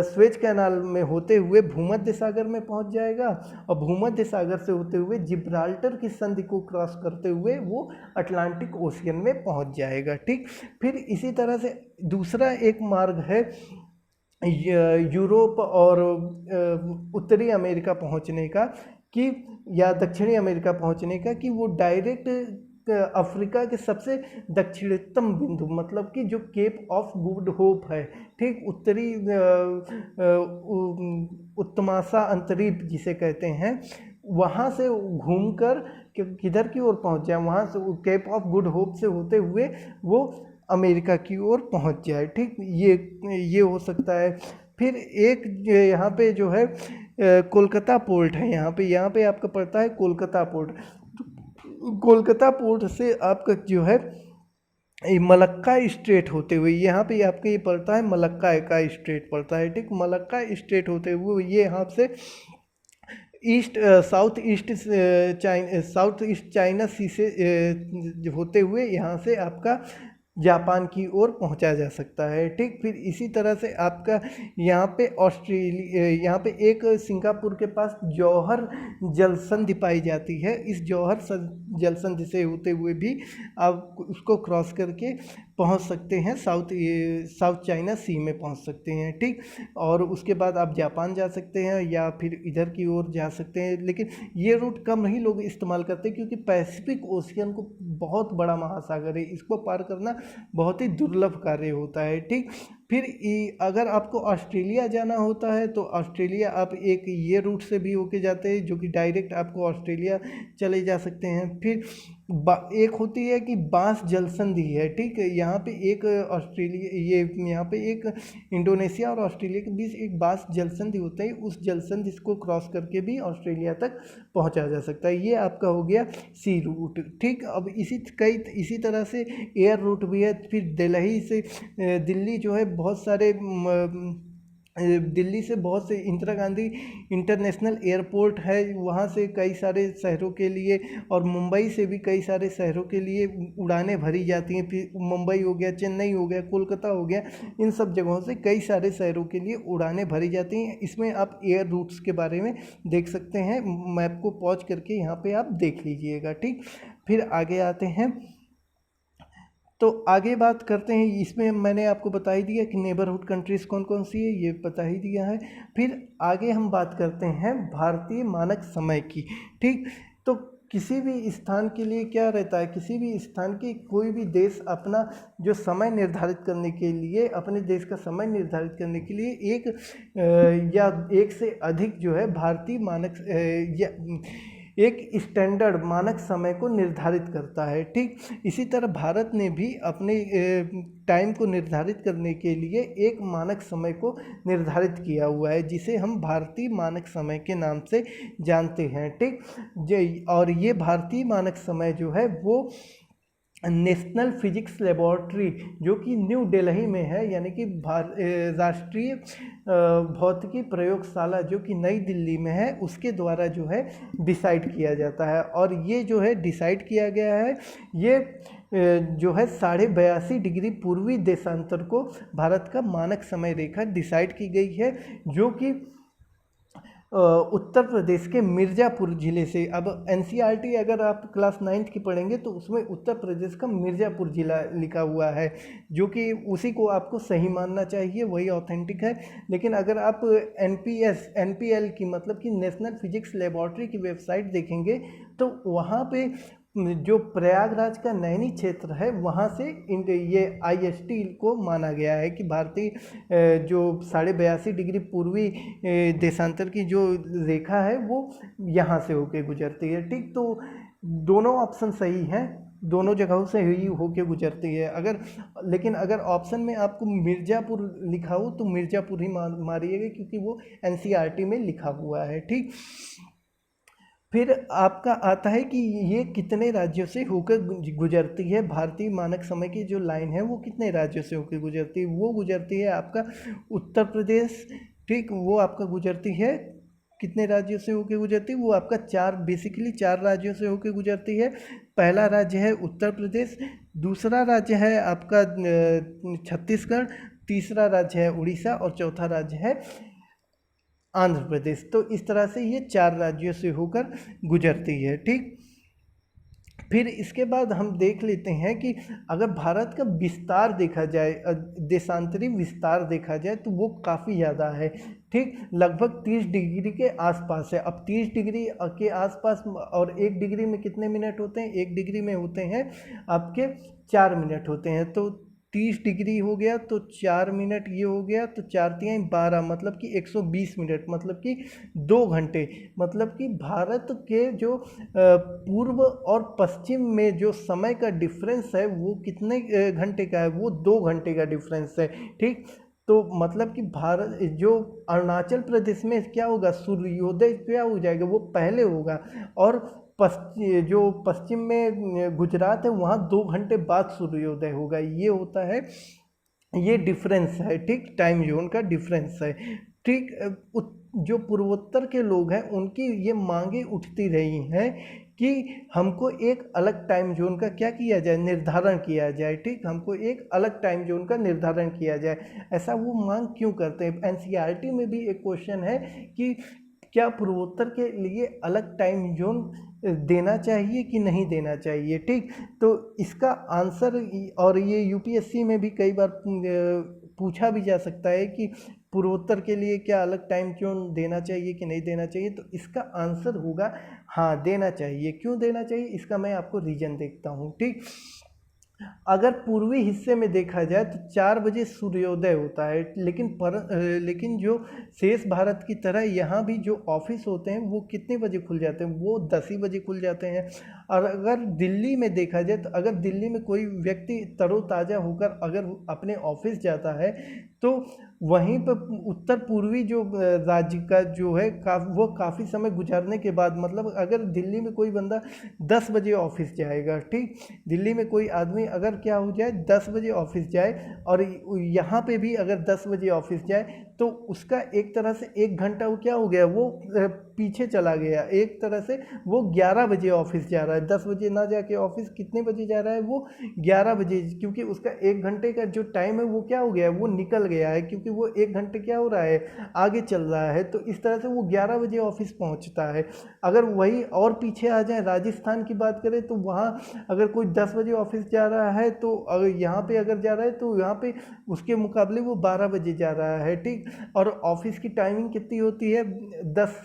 स्वेज कैनाल में होते हुए भूमध्य सागर में पहुंच जाएगा, और भूमध्य सागर से होते हुए जिब्राल्टर की संधि को क्रॉस करते हुए वो अटलांटिक ओशियन में पहुंच जाएगा, ठीक। फिर इसी तरह से दूसरा एक मार्ग है यूरोप और उत्तरी अमेरिका पहुंचने का, कि या दक्षिणी अमेरिका पहुंचने का, कि वो डायरेक्ट अफ्रीका के सबसे दक्षिणतम बिंदु, मतलब कि जो केप ऑफ गुड होप है, ठीक, उत्तरी उत्तमासा अंतरीप जिसे कहते हैं, वहाँ से घूमकर किधर की ओर पहुँच जाए, वहाँ से केप ऑफ गुड होप से होते हुए वो अमेरिका की ओर पहुँच जाए, ठीक। ये हो सकता है। फिर एक यहाँ पे जो है कोलकाता पोर्ट है यहाँ पे आपका पड़ता है कोलकाता पोर्ट। तो कोलकाता पोर्ट से आपका जो है ये मलक्का स्ट्रेट होते हुए यहाँ पे आपका ये पड़ता है, मलक्का का स्ट्रेट पड़ता है, ठीक। मलक्का स्ट्रेट होते हुए ये यहाँ से साउथ ईस्ट चाइना सी से होते हुए यहाँ से आपका जापान की ओर पहुंचा जा सकता है, ठीक। फिर इसी तरह से आपका यहाँ पे यहाँ पे एक सिंगापुर के पास जौहर जलसंधि पाई जाती है। इस जौहर जलसंधि से होते हुए भी आप उसको क्रॉस करके पहुंच सकते हैं, साउथ चाइना सी में पहुंच सकते हैं, ठीक। और उसके बाद आप जापान जा सकते हैं या फिर इधर की ओर जा सकते हैं, लेकिन ये रूट कम ही लोग इस्तेमाल करते हैं क्योंकि पैसिफिक ओशियन को बहुत बड़ा महासागर है, इसको पार करना बहुत ही दुर्लभ कार्य होता है, ठीक। फिर अगर आपको ऑस्ट्रेलिया जाना होता है तो ऑस्ट्रेलिया आप एक ये रूट से भी होके जाते हैं जो कि डायरेक्ट आपको ऑस्ट्रेलिया चले जा सकते हैं। फिर एक होती है कि बांस जलसंधि है, ठीक है। यहाँ पे एक यहाँ पे एक इंडोनेशिया और ऑस्ट्रेलिया के बीच एक बांस जलसंधि होता है, उस जलसंधि को क्रॉस करके भी ऑस्ट्रेलिया तक पहुँचा जा सकता है। ये आपका हो गया सी रूट, ठीक। अब इसी तरह से एयर रूट भी है। फिर दिल्ली जो है दिल्ली से बहुत से इंदिरा गांधी इंटरनेशनल एयरपोर्ट है, वहाँ से कई सारे शहरों के लिए, और मुंबई से भी कई सारे शहरों के लिए उड़ानें भरी जाती हैं। फिर मुंबई हो गया, चेन्नई हो गया, कोलकाता हो गया, इन सब जगहों से कई सारे शहरों के लिए उड़ानें भरी जाती हैं। इसमें आप एयर रूट्स के बारे में देख सकते हैं, मैप को पॉज करके यहाँ पर आप देख लीजिएगा, ठीक। फिर आगे आते हैं तो आगे बात करते हैं। इसमें मैंने आपको बता ही दिया कि नेबरहुड कंट्रीज़ कौन कौन सी है, ये बता ही दिया है। फिर आगे हम बात करते हैं भारतीय मानक समय की, ठीक। तो किसी भी स्थान के लिए क्या रहता है, किसी भी स्थान की कोई भी देश अपना जो समय निर्धारित करने के लिए, अपने देश का समय निर्धारित करने के लिए या एक से अधिक जो है भारतीय मानक या एक स्टैंडर्ड मानक समय को निर्धारित करता है, ठीक। इसी तरह भारत ने भी अपने टाइम को निर्धारित करने के लिए एक मानक समय को निर्धारित किया हुआ है, जिसे हम भारतीय मानक समय के नाम से जानते हैं, ठीक। और ये भारतीय मानक समय जो है वो नेशनल फिजिक्स लेबोरेटरी जो कि न्यू दिल्ली में है, यानी कि राष्ट्रीय भौतिकी प्रयोगशाला जो कि नई दिल्ली में है, उसके द्वारा जो है डिसाइड किया जाता है। और ये जो है डिसाइड किया गया है, ये जो है 82.5 डिग्री पूर्वी देशांतर को भारत का मानक समय रेखा डिसाइड की गई है, जो कि उत्तर प्रदेश के मिर्ज़ापुर ज़िले से। अब एनसीईआरटी अगर आप क्लास 9th की पढ़ेंगे तो उसमें उत्तर प्रदेश का मिर्ज़ापुर ज़िला लिखा हुआ है, जो कि उसी को आपको सही मानना चाहिए, वही ऑथेंटिक है। लेकिन अगर आप एनपीएल की मतलब कि नेशनल फिजिक्स लेबोरेटरी की वेबसाइट देखेंगे तो वहाँ पे जो प्रयागराज का नैनी क्षेत्र है वहाँ से ये IST को माना गया है कि भारतीय जो 82.5 डिग्री पूर्वी देशांतर की जो रेखा है वो यहाँ से होके गुजरती है, ठीक। तो दोनों ऑप्शन सही हैं, दोनों जगहों से ही होके गुजरती है। लेकिन अगर ऑप्शन में आपको मिर्ज़ापुर लिखा हो तो मिर्ज़ापुर ही मारिएगा, क्योंकि वो NCERT में लिखा हुआ है, ठीक। फिर आपका आता है कि ये कितने राज्यों से होकर गुजरती है, भारतीय मानक समय की जो लाइन है वो कितने राज्यों से होकर गुजरती है। वो गुजरती है आपका उत्तर प्रदेश, ठीक। वो आपका गुजरती है कितने राज्यों से होकर गुजरती है, वो आपका बेसिकली 4 राज्यों से होकर गुजरती है। पहला राज्य है उत्तर प्रदेश, दूसरा राज्य है आपका छत्तीसगढ़, तीसरा राज्य है उड़ीसा और चौथा राज्य है आंध्र प्रदेश। तो इस तरह से ये 4 राज्यों से होकर गुजरती है, ठीक। फिर इसके बाद हम देख लेते हैं कि अगर भारत का विस्तार देखा जाए, देशांतरी विस्तार देखा जाए तो वो काफ़ी ज़्यादा है, ठीक। लगभग 30 डिग्री के आसपास है। अब 30 डिग्री के आसपास, और 1 डिग्री में कितने मिनट होते हैं, 1 डिग्री में होते हैं आपके 4 मिनट होते हैं। तो 30 डिग्री हो गया तो 4 मिनट ये हो गया, तो 4 तिहाई 12 मतलब कि 120 मिनट, मतलब कि 2 घंटे। मतलब कि भारत के जो पूर्व और पश्चिम में जो समय का डिफरेंस है वो कितने घंटे का है, वो 2 घंटे का डिफरेंस है, ठीक। तो मतलब कि भारत जो अरुणाचल प्रदेश में क्या होगा, सूर्योदय क्या हो जाएगा, वो पहले होगा। और जो पश्चिम में गुजरात है वहाँ 2 घंटे बाद सूर्योदय होगा। ये होता है, ये डिफरेंस है, ठीक, टाइम जोन का डिफरेंस है, ठीक। जो पूर्वोत्तर के लोग हैं उनकी ये मांगे उठती रही हैं कि हमको एक अलग टाइम जोन का क्या किया जाए, निर्धारण किया जाए, ठीक, हमको एक अलग टाइम जोन का निर्धारण किया जाए। ऐसा वो मांग क्यों करते हैं? एनसीईआरटी में भी एक क्वेश्चन है कि क्या पूर्वोत्तर के लिए अलग टाइम जोन देना चाहिए कि नहीं देना चाहिए, ठीक। तो इसका आंसर, और ये यूपीएससी में भी कई बार पूछा भी जा सकता है कि पूर्वोत्तर के लिए क्या अलग टाइम जोन देना चाहिए कि नहीं देना चाहिए, तो इसका आंसर होगा हाँ, देना चाहिए। क्यों देना चाहिए, इसका मैं आपको रीजन देखता हूँ, ठीक। अगर पूर्वी हिस्से में देखा जाए तो 4 बजे सूर्योदय होता है, लेकिन जो शेष भारत की तरह यहाँ भी जो ऑफिस होते हैं वो कितने बजे खुल जाते हैं, वो 10 ही बजे खुल जाते हैं। और अगर दिल्ली में देखा जाए तो अगर दिल्ली में कोई व्यक्ति तरोताज़ा होकर अगर अपने ऑफिस जाता है तो वहीं पर उत्तर पूर्वी जो राज्य का जो है वो काफ़ी समय गुजारने के बाद, मतलब अगर दिल्ली में कोई बंदा 10 बजे ऑफिस जाएगा, ठीक, दिल्ली में कोई आदमी अगर क्या हो जाए 10 बजे ऑफिस जाए और यहाँ पे भी अगर 10 बजे ऑफिस जाए तो उसका एक तरह से 1 घंटा वो क्या हो गया, वो पीछे चला गया। एक तरह से वो 11 बजे ऑफिस जा रहा है, 10 बजे ना जाके ऑफिस कितने बजे जा रहा है, वो 11 बजे, क्योंकि उसका 1 घंटे का जो टाइम है वो क्या हो गया है, वो निकल गया है, क्योंकि वो 1 घंटे क्या हो रहा है, आगे चल रहा है। तो इस तरह से वो 11 बजे ऑफिस पहुंचता है। अगर वही और पीछे आ जाए, राजस्थान की बात करें तो वहाँ अगर कोई 10 बजे ऑफिस जा रहा है तो अगर यहाँ पे अगर जा रहा है तो यहाँ पे उसके मुकाबले वो 12 बजे जा रहा है, ठीक। और ऑफिस की टाइमिंग कितनी होती है, 10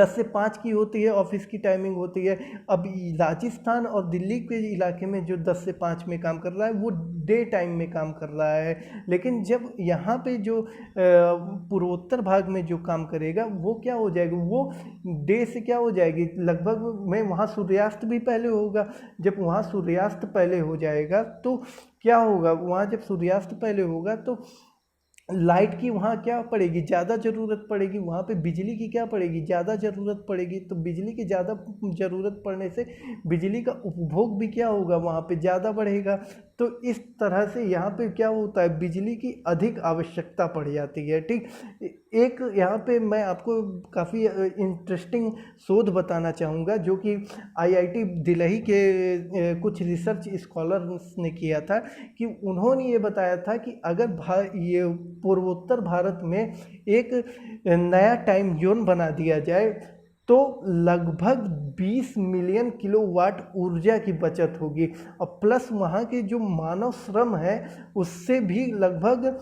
से 5 की होती है, ऑफिस की टाइमिंग होती है। अब राजस्थान और दिल्ली के इलाके में जो 10 से 5 में काम कर रहा है वो डे टाइम में काम कर रहा है, लेकिन जब यहाँ पे जो पूर्वोत्तर भाग में जो काम करेगा वो क्या हो जाएगा, वो डे से क्या हो जाएगी, लगभग में वहाँ सूर्यास्त भी पहले होगा। जब वहाँ सूर्यास्त पहले हो जाएगा तो क्या होगा, वहाँ जब सूर्यास्त पहले होगा तो लाइट की वहाँ क्या पड़ेगी, ज़्यादा ज़रूरत पड़ेगी, वहाँ पे बिजली की क्या पड़ेगी, ज़्यादा ज़रूरत पड़ेगी। तो बिजली की ज़्यादा ज़रूरत पड़ने से बिजली का उपभोग भी क्या होगा, वहाँ पे ज़्यादा बढ़ेगा। तो इस तरह से यहाँ पे क्या होता है, बिजली की अधिक आवश्यकता पड़ जाती है, ठीक। एक यहाँ पे मैं आपको काफ़ी इंटरेस्टिंग शोध बताना चाहूँगा जो कि आईआईटी दिल्ली के कुछ रिसर्च स्कॉलर्स ने किया था, कि उन्होंने ये बताया था कि अगर ये पूर्वोत्तर भारत में एक नया टाइम जोन बना दिया जाए तो लगभग 20 मिलियन किलोवाट ऊर्जा की बचत होगी, और प्लस वहाँ के जो मानव श्रम है उससे भी लगभग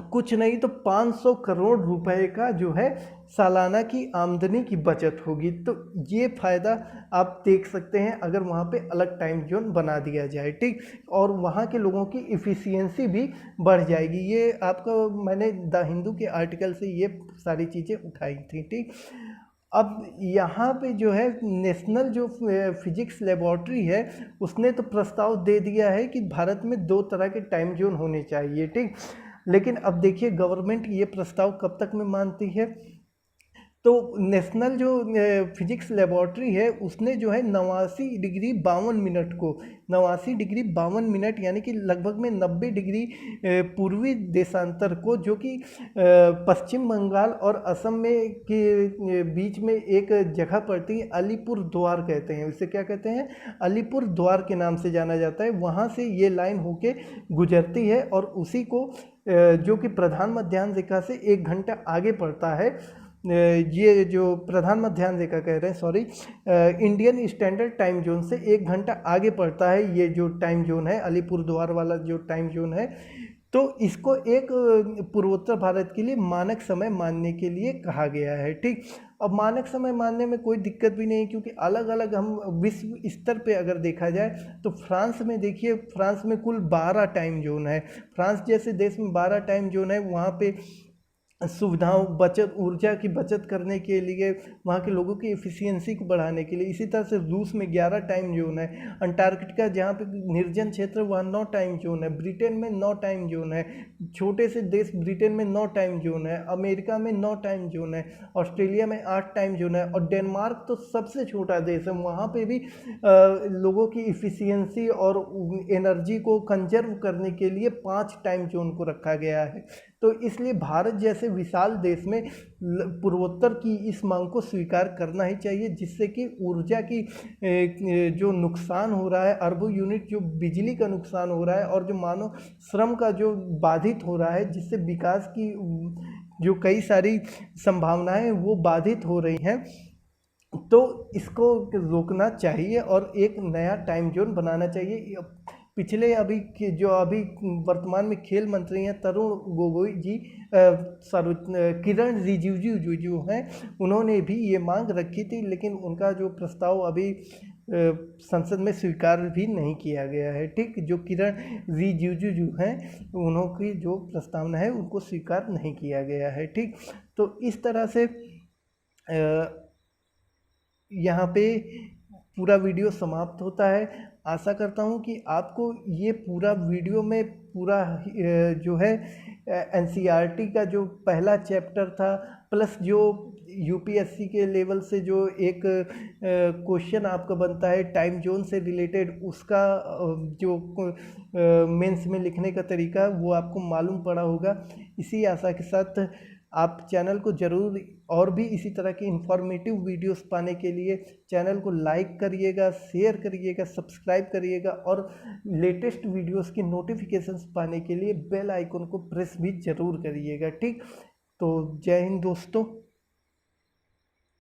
कुछ नहीं तो 500 करोड़ रुपए का जो है सालाना की आमदनी की बचत होगी। तो ये फ़ायदा आप देख सकते हैं अगर वहाँ पे अलग टाइम जोन बना दिया जाए, ठीक। और वहाँ के लोगों की इफ़िशियंसी भी बढ़ जाएगी। ये आपका मैंने द हिंदू के आर्टिकल से ये सारी चीज़ें उठाई थी, ठीक। अब यहाँ पे जो है नेशनल जो फिजिक्स लेबॉर्ट्री है उसने तो प्रस्ताव दे दिया है कि भारत में 2 तरह के टाइम जोन होने चाहिए, ठीक। लेकिन अब देखिए गवर्नमेंट ये प्रस्ताव कब तक में मानती है। तो नेशनल जो फिजिक्स लेबॉर्ट्री है उसने जो है 89 डिग्री 52 मिनट को 89 डिग्री 52 मिनट यानी कि लगभग में 90 डिग्री पूर्वी देशांतर को, जो कि पश्चिम बंगाल और असम में के बीच में एक जगह पड़ती है, अलीपुर द्वार कहते हैं उसे, क्या कहते हैं, अलीपुर द्वार के नाम से जाना जाता है। वहाँ से ये लाइन होके गुजरती है और उसी को जो कि प्रधान मध्याह्न रेखा से 1 घंटा आगे पड़ता है। ये जो प्रधान मध्याह्न रेखा कह रहे हैं, sorry, Indian standard time zone से 1 घंटा आगे पड़ता है ये जो टाइम जोन है, अलीपुर द्वार वाला जो टाइम जोन है। तो इसको एक पूर्वोत्तर भारत के लिए मानक समय मानने के लिए कहा गया है, ठीक। अब मानक समय मानने में कोई दिक्कत भी नहीं, क्योंकि अलग अलग हम विश्व स्तर पे अगर देखा जाए तो फ्रांस में देखिए, फ्रांस में कुल 12 टाइम जोन है। फ्रांस जैसे देश में 12 टाइम जोन है, वहाँ पे सुविधाओं बचत ऊर्जा की बचत करने के लिए, वहाँ के लोगों की एफिशिएंसी को बढ़ाने के लिए। इसी तरह से रूस में 11 टाइम जोन है, अंटार्कटिका जहाँ पे निर्जन क्षेत्र वहाँ 9 टाइम जोन है, ब्रिटेन में 9 टाइम जोन है, छोटे से देश ब्रिटेन में 9 टाइम जोन है, अमेरिका में 9 टाइम जोन है, ऑस्ट्रेलिया में 8 टाइम जोन है, और डेनमार्क तो सबसे छोटा देश है, वहाँ पे भी लोगों की इफ़िशियंसी और एनर्जी को कंजर्व करने के लिए 5 टाइम जोन को रखा गया है। तो इसलिए भारत जैसे विशाल देश में पूर्वोत्तर की इस मांग को स्वीकार करना ही चाहिए, जिससे कि ऊर्जा की जो नुकसान हो रहा है, अरबों यूनिट जो बिजली का नुकसान हो रहा है, और जो मानव श्रम का जो बाधित हो रहा है, जिससे विकास की जो कई सारी संभावनाएं वो बाधित हो रही हैं, तो इसको रोकना चाहिए और एक नया टाइम जोन बनाना चाहिए। पिछले अभी जो अभी वर्तमान में खेल मंत्री हैं तरुण गोगोई जी, किरण रिजिजू जो हैं, उन्होंने भी ये मांग रखी थी, लेकिन उनका जो प्रस्ताव अभी संसद में स्वीकार भी नहीं किया गया है। ठीक, जो किरण रिजिजू जो हैं, उन्होंने जो प्रस्तावना है उनको स्वीकार नहीं किया गया है। ठीक, तो इस तरह से यहाँ पे पूरा वीडियो समाप्त होता है। आशा करता हूँ कि आपको ये पूरा वीडियो में पूरा जो है एनसीईआरटी का जो पहला चैप्टर था, प्लस जो यूपीएससी के लेवल से जो एक क्वेश्चन आपका बनता है टाइम जोन से रिलेटेड, उसका जो मेंस में लिखने का तरीका वो आपको मालूम पड़ा होगा। इसी आशा के साथ आप चैनल को ज़रूर और भी इसी तरह की इंफॉर्मेटिव वीडियोस पाने के लिए चैनल को लाइक करिएगा, शेयर करिएगा, सब्सक्राइब करिएगा, और लेटेस्ट वीडियोस की नोटिफिकेशंस पाने के लिए बेल आइकन को प्रेस भी ज़रूर करिएगा। ठीक, तो जय हिंद दोस्तों।